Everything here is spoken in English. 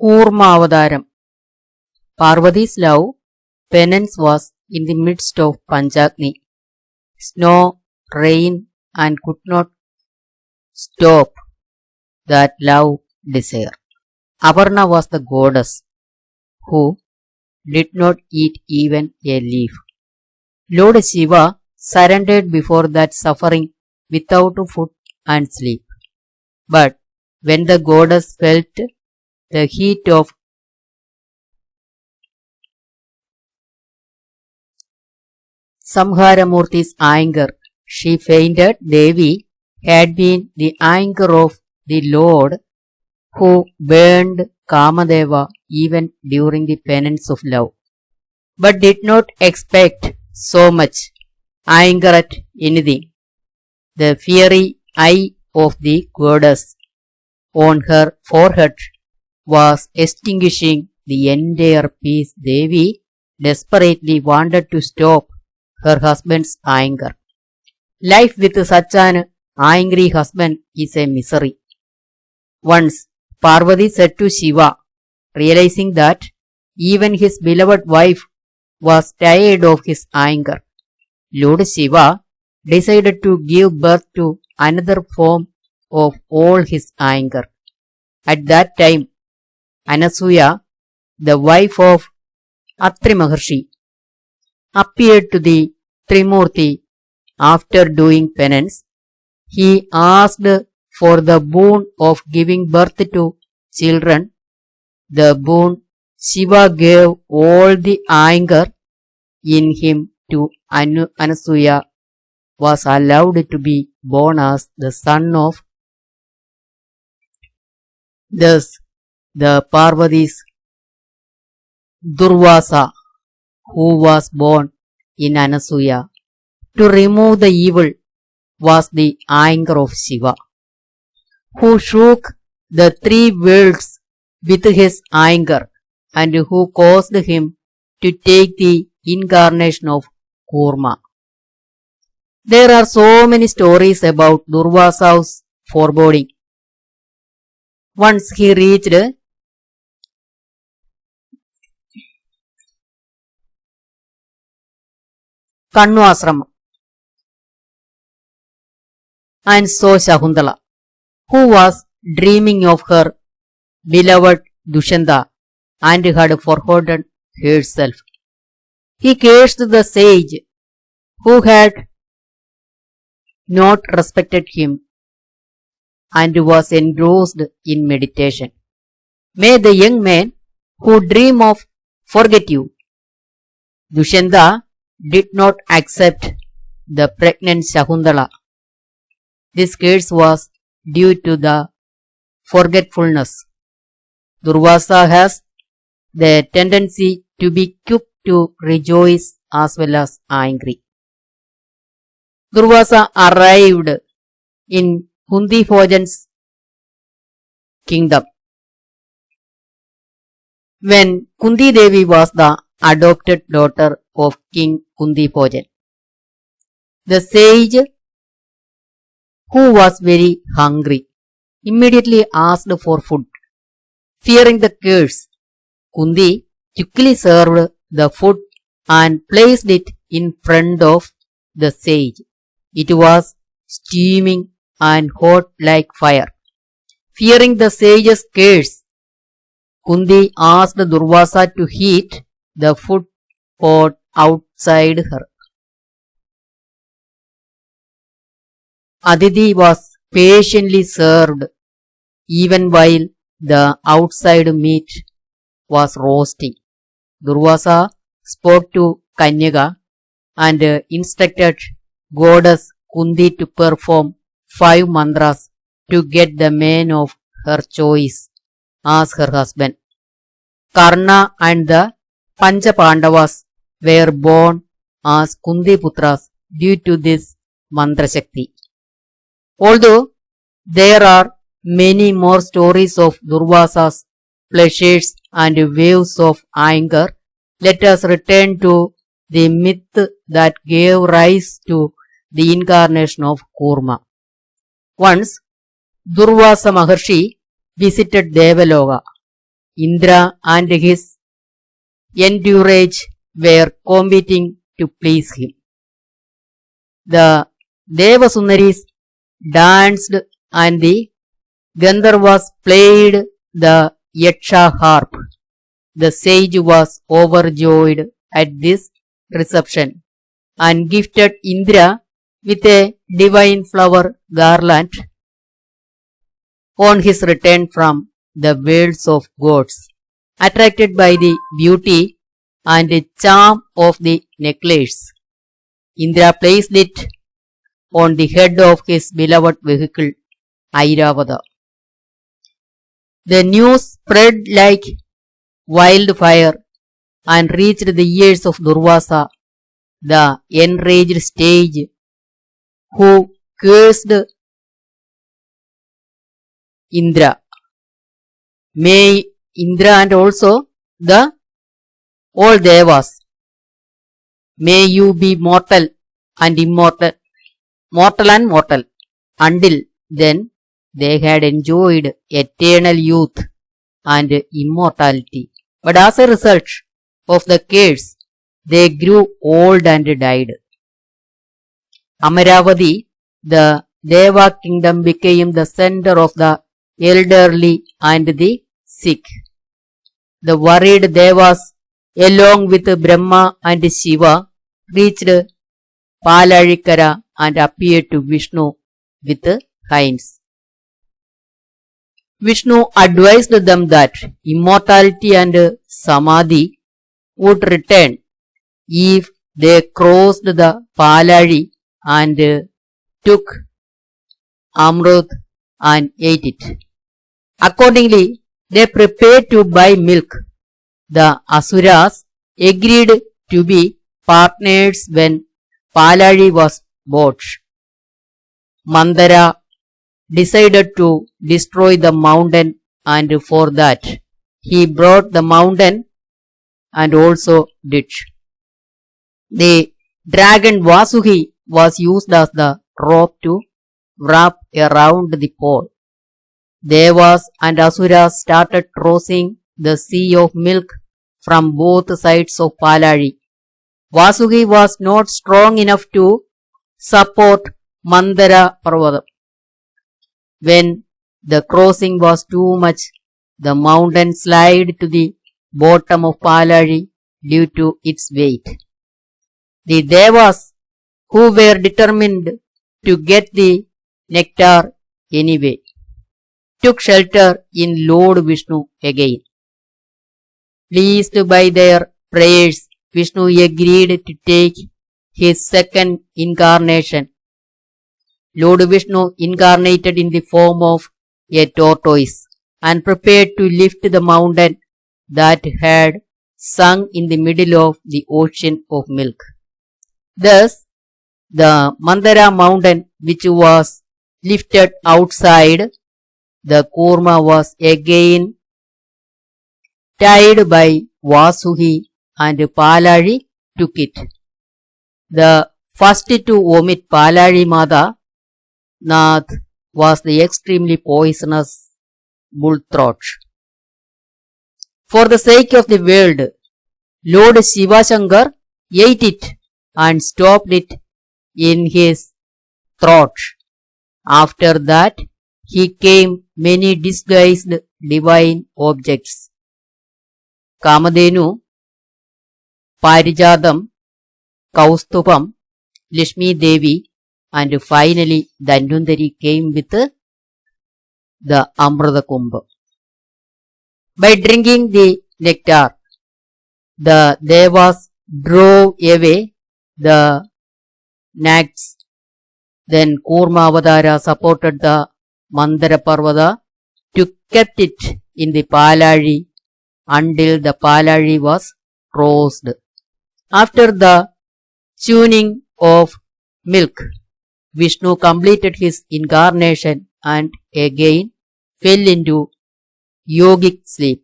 Koormmaavathaaram. Parvati's love penance was in the midst of Panchagni. Snow, rain, and could not stop that love desire. Aparna was the goddess who did not eat even a leaf. Lord Shiva surrendered before that suffering without food and sleep. But when the goddess felt the heat of Samharamurti's anger, she fainted. Devi had been the anger of the Lord who burned Kamadeva even during the penance of love, but did not expect so much anger at anything. The fiery eye of the goddess on her forehead was extinguishing the entire peace. Devi desperately wanted to stop her husband's anger. Life with such an angry husband is a misery. Once Parvati said to Shiva, realizing that even his beloved wife was tired of his anger, Lord Shiva decided to give birth to another form of all his anger. At that time, Anasuya, the wife of Atri Maharshi, appeared to the Trimurti. After doing penance, he asked for the boon of giving birth to children. The boon Shiva gave all the anger in him to Anasuya was allowed to be born as the son of thus the Parvati's Durvvasa, who was born in Anasuya. To remove the evil was the anger of Shiva, who shook the three worlds with his anger and who caused him to take the incarnation of Koorma. There are so many stories about Durvvasa's foreboding. Once he reached Koormmaavathaaram and saw Shakuntala, who was dreaming of her beloved Dushanta and had forgotten herself. He cursed the sage who had not respected him and was engrossed in meditation. May the young man who dream of forget you. Dushanta did not accept the pregnant Shakuntala. This curse was due to the forgetfulness. Durvvasa has the tendency to be quick to rejoice as well as angry. Durvvasa arrived in Kundibhojan's kingdom when Kundi Devi was the adopted daughter of King Kundibhojan. The sage, who was very hungry, immediately asked for food. Fearing the curse, Kundi quickly served the food and placed it in front of the sage. It was steaming and hot like fire. Fearing the sage's curse, Kundi asked Durvvasa to heat the food pot outside her. Aditi was patiently served even while the outside meat was roasting. Durvvasa spoke to Kanyaka and instructed goddess Kundi to perform 5 mantras to get the man of her choice as her husband. Karna and the Pancha Pandavas were born as Kundi Putras due to this mantra shakti. Although there are many more stories of Durvvasa's pleasures and waves of anger, let us return to the myth that gave rise to the incarnation of Koorma. Once, Durvvasavaumaharishi visited Devaloka. Indra and his entourage were competing to please him. The Devasundaris danced and the Gandharvas played the Yaksha harp. The sage was overjoyed at this reception and gifted Indra with a divine flower garland on his return from the worlds of gods. Attracted by the beauty and charm of the necklace, Indra placed it on the head of his beloved vehicle, Airavata. The news spread like wildfire and reached the ears of Durvvasa, the enraged sage, who cursed Indra. May Indra and also the all Devas, may you be mortal and immortal, mortal and mortal. Until then they had enjoyed eternal youth and immortality. But as a result of the curse, they grew old and died. Amaravati, the Deva kingdom, became the center of the elderly and the sick. The worried Devas, along with Brahma and Shiva, reached Palarikara and appeared to Vishnu with hinds. Vishnu advised them that immortality and samadhi would return if they crossed the Palari and took Amrut and ate it. Accordingly, they prepared to buy milk. The Asuras agreed to be partners when Palari was bought. Mandara decided to destroy the mountain, and for that he brought the mountain and also ditch. The dragon Vasuki was used as the rope to wrap around the pole. Devas and Asuras started crossing the sea of milk from both sides of Palari. Vasuki was not strong enough to support Mandara Parvata. When the crossing was too much, the mountain slid to the bottom of Palari due to its weight. The Devas, who were determined to get the nectar anyway, took shelter in Lord Vishnu again. Pleased by their prayers, Vishnu agreed to take his second incarnation. Lord Vishnu incarnated in the form of a tortoise and prepared to lift the mountain that had sunk in the middle of the ocean of milk. Thus, the Mandara mountain, which was lifted outside the Koorma, was again tied by Vasuki, and Palari took it. The first to omit Palari Mata Nath was the extremely poisonous bullthroat. For the sake of the world, Lord Shiva Shankar ate it and stopped it in his throat. After that, he came many disguised divine objects. Kamadhenu, Parijadam, Kaustubam, Lakshmi Devi, and finally Dhanvantari came with the Amrita Kumbha. By drinking the nectar, the Devas drove away the nags. Then Koormmavathaaram supported the Mandara Parvata to kept it in the Palari until the Palari was crossed. After the tuning of milk, Vishnu completed his incarnation and again fell into yogic sleep.